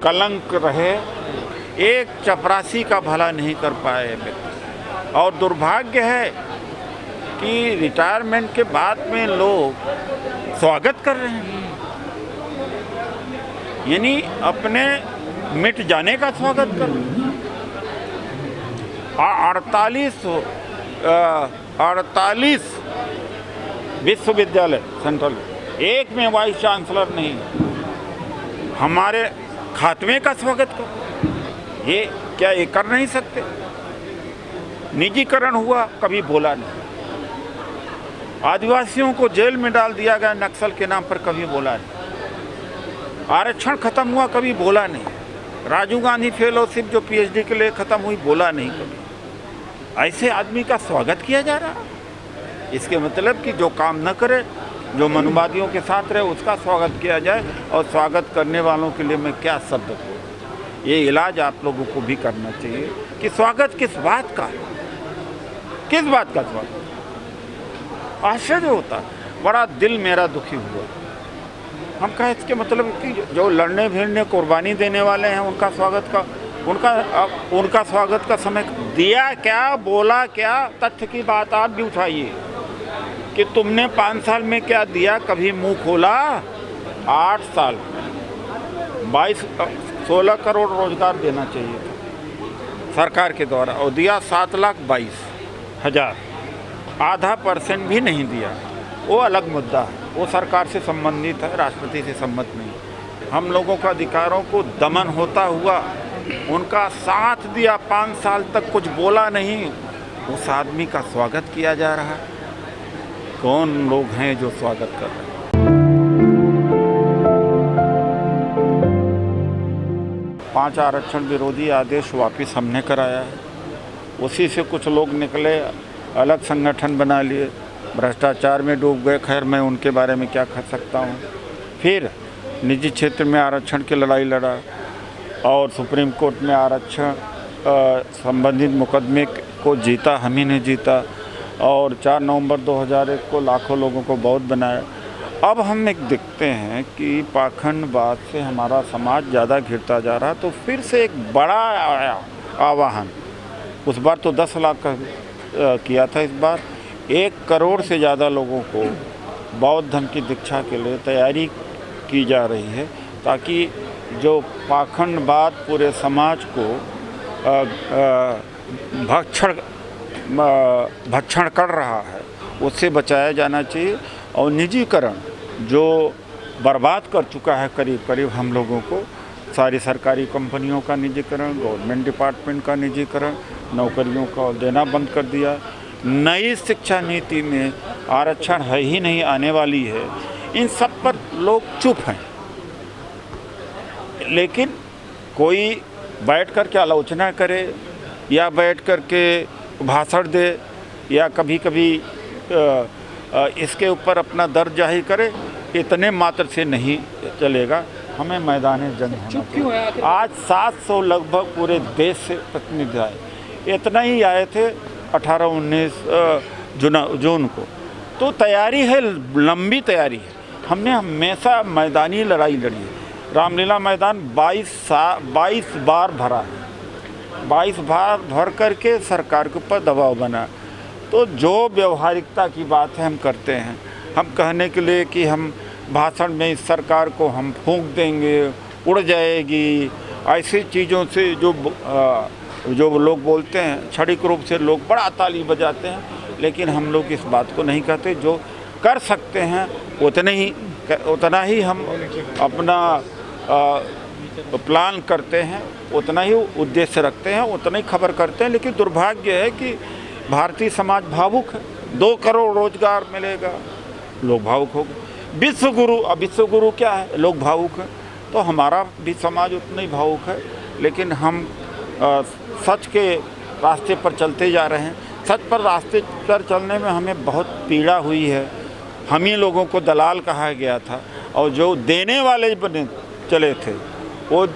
कलंक रहे, एक चपरासी का भला नहीं कर पाए व्यक्ति। और दुर्भाग्य है कि रिटायरमेंट के बाद में लोग स्वागत कर रहे हैं, यानी अपने मिट जाने का स्वागत कर रहे हैं। 48 विश्वविद्यालय सेंट्रल, एक में वाइस चांसलर नहीं, हमारे खात्मे का स्वागत कर, ये क्या ये कर नहीं सकते? निजीकरण हुआ, कभी बोला नहीं। आदिवासियों को जेल में डाल दिया गया नक्सल के नाम पर, कभी बोला नहीं। आरक्षण खत्म हुआ, कभी बोला नहीं। राजीव गांधी फेलोशिप जो पीएचडी के लिए खत्म हुई, बोला नहीं कभी। ऐसे आदमी का स्वागत किया जा रहा है। इसके मतलब कि जो काम न करे, जो मनुवादियों के साथ रहे, उसका स्वागत किया जाए। और स्वागत करने वालों के लिए मैं क्या शब्द कहूँ, ये इलाज आप लोगों को भी करना चाहिए कि स्वागत किस बात का, किस बात का स्वागत। आश्चर्य होता, बड़ा दिल मेरा दुखी हुआ। हम कहें इसके मतलब कि जो लड़ने भिड़ने कुर्बानी देने वाले हैं, उनका स्वागत का उनका स्वागत का समय दिया क्या, बोला क्या, तथ्य की बात आप भी उठाइए कि तुमने 5 साल में क्या दिया, कभी मुंह खोला? 8 साल 16 करोड़ रोजगार देना चाहिए था सरकार के द्वारा, और दिया 7,22,000, आधा % भी नहीं दिया। वो अलग मुद्दा है, वो सरकार से संबंधित है, राष्ट्रपति से संबंध नहीं। हम लोगों का अधिकारों को दमन होता हुआ उनका साथ दिया, 5 साल तक कुछ बोला नहीं, उस आदमी का स्वागत किया जा रहा है। कौन लोग हैं जो स्वागत कर रहे हैं? 5 आरक्षण विरोधी आदेश वापस हमने कराया है, उसी से कुछ लोग निकले, अलग संगठन बना लिए, भ्रष्टाचार में डूब गए। खैर, मैं उनके बारे में क्या कह सकता हूँ। फिर निजी क्षेत्र में आरक्षण की लड़ाई लड़ा और सुप्रीम कोर्ट में आरक्षण संबंधित मुकदमे को जीता, हम ही ने जीता। और 4 नवंबर 2001 को लाखों लोगों को बौद्ध बनाया। अब हम एक देखते हैं कि पाखंडवाद से हमारा समाज ज़्यादा घिरता जा रहा, तो फिर से एक बड़ा आह्वान, उस बार तो 10 लाख का किया था, इस बार 1 करोड़ से ज़्यादा लोगों को बौद्ध धर्म की दीक्षा के लिए तैयारी की जा रही है, ताकि जो पाखंडवाद पूरे समाज को भक्षण कर रहा है, उससे बचाया जाना चाहिए। और निजीकरण जो बर्बाद कर चुका है करीब करीब हम लोगों को, सारी सरकारी कंपनियों का निजीकरण, गवर्नमेंट डिपार्टमेंट का निजीकरण, नौकरियों का देना बंद कर दिया। नई शिक्षा नीति में आरक्षण है ही नहीं, आने वाली है। इन सब पर लोग चुप हैं, लेकिन कोई बैठ कर के आलोचना करे या बैठ कर के भाषण दे या कभी कभी इसके ऊपर अपना दर्द जाहिर करे, इतने मात्र से नहीं चलेगा। हमें मैदान जंग होना चाहिए। आज 700 लगभग पूरे देश से प्रतिनिधि आए, इतना ही आए थे 18-19 जून को। तो तैयारी है, लंबी तैयारी है। हमने हमेशा मैदानी लड़ाई लड़ी है। रामलीला मैदान 22 बार भरा है, 22 बार भर करके सरकार के ऊपर दबाव बना। तो जो व्यवहारिकता की बात है हम करते हैं। हम कहने के लिए कि हम भाषण में इस सरकार को हम फूंक देंगे, उड़ जाएगी, ऐसी चीज़ों से जो लोग बोलते हैं, क्षणिक रूप से लोग बड़ा ताली बजाते हैं, लेकिन हम लोग इस बात को नहीं कहते। जो कर सकते हैं उतना ही हम अपना प्लान करते हैं, उतना ही उद्देश्य रखते हैं, उतना ही खबर करते हैं। लेकिन दुर्भाग्य है कि भारतीय समाज भावुक है। 2 करोड़ रोजगार मिलेगा, लोग भावुक हो गए। विश्व गुरु क्या है, लोग भावुक हैं। तो हमारा भी समाज उतना ही भावुक है, लेकिन हम सच के रास्ते पर चलते जा रहे हैं। सच पर रास्ते पर चलने में हमें बहुत पीड़ा हुई है। हम ही लोगों को दलाल कहा गया था, और जो देने वाले बने चले थे वो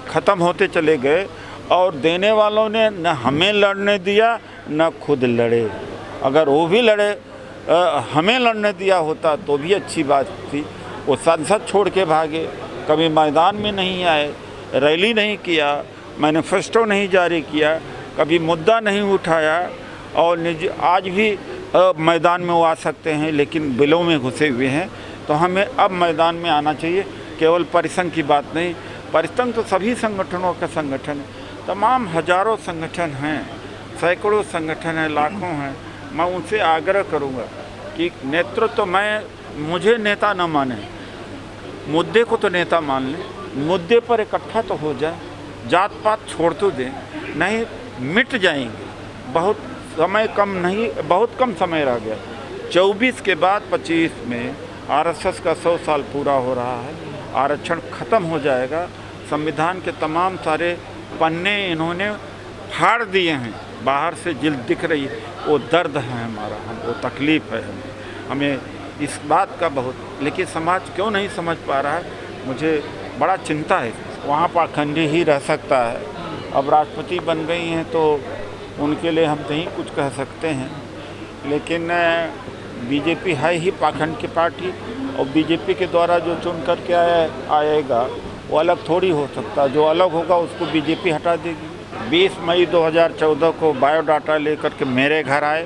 ख़त्म होते चले गए, और देने वालों ने न हमें लड़ने दिया न खुद लड़े। अगर वो भी लड़े, हमें लड़ने दिया होता तो भी अच्छी बात थी। वो संसद छोड़ के भागे, कभी मैदान में नहीं आए, रैली नहीं किया, मैनिफेस्टो नहीं जारी किया, कभी मुद्दा नहीं उठाया और आज भी मैदान में वो आ सकते हैं लेकिन बिलों में घुसे हुए हैं। तो हमें अब मैदान में आना चाहिए। केवल परिसंघ की बात नहीं, परिसंघ तो सभी संगठनों का संगठन है, तमाम हजारों संगठन हैं, सैकड़ों संगठन हैं, लाखों हैं। मैं उनसे आग्रह करूंगा कि नेतृत्व मुझे नेता न माने, मुद्दे को तो नेता मान लें, मुद्दे पर इकट्ठा तो हो जाए, जात पात छोड़ तो दें, नहीं मिट जाएंगे। बहुत समय कम नहीं, बहुत कम समय रह गया। 24 के बाद 25 में आरएसएस का 100 साल पूरा हो रहा है, आरक्षण ख़त्म हो जाएगा। संविधान के तमाम सारे पन्ने इन्होंने फाड़ दिए हैं, बाहर से जिल्द दिख रही है। वो दर्द है हमारा, वो तकलीफ़ है हमें इस बात का बहुत, लेकिन समाज क्यों नहीं समझ पा रहा है, मुझे बड़ा चिंता है। वहाँ पाखंडी ही रह सकता है। अब राष्ट्रपति बन गई हैं तो उनके लिए हम नहीं कुछ कह सकते हैं, लेकिन बीजेपी है ही पाखंड की पार्टी, और बीजेपी के द्वारा जो चुन करके आएगा वो अलग थोड़ी हो सकता। जो अलग होगा उसको बीजेपी हटा देगी। 20 मई 2014 को बायोडाटा लेकर के मेरे घर आए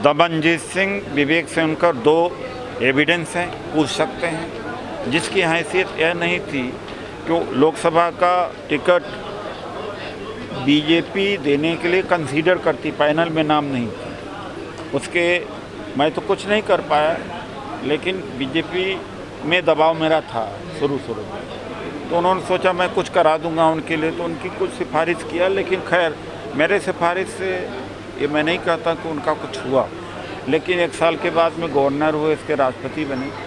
दमनजीत सिंह, विवेक से उनका 2 एविडेंस हैं, पूछ सकते हैं। जिसकी हैसियत यह नहीं थी कि लोकसभा का टिकट बीजेपी देने के लिए कंसीडर करती, पैनल में नाम नहीं था उसके। मैं तो कुछ नहीं कर पाया, लेकिन बीजेपी में दबाव मेरा था शुरू में, तो उन्होंने सोचा मैं कुछ करा दूंगा उनके लिए, तो उनकी कुछ सिफारिश किया। लेकिन खैर मेरे सिफारिश से ये मैं नहीं कहता कि उनका कुछ हुआ, लेकिन 1 साल के बाद में गवर्नर हुए, इसके राष्ट्रपति बने।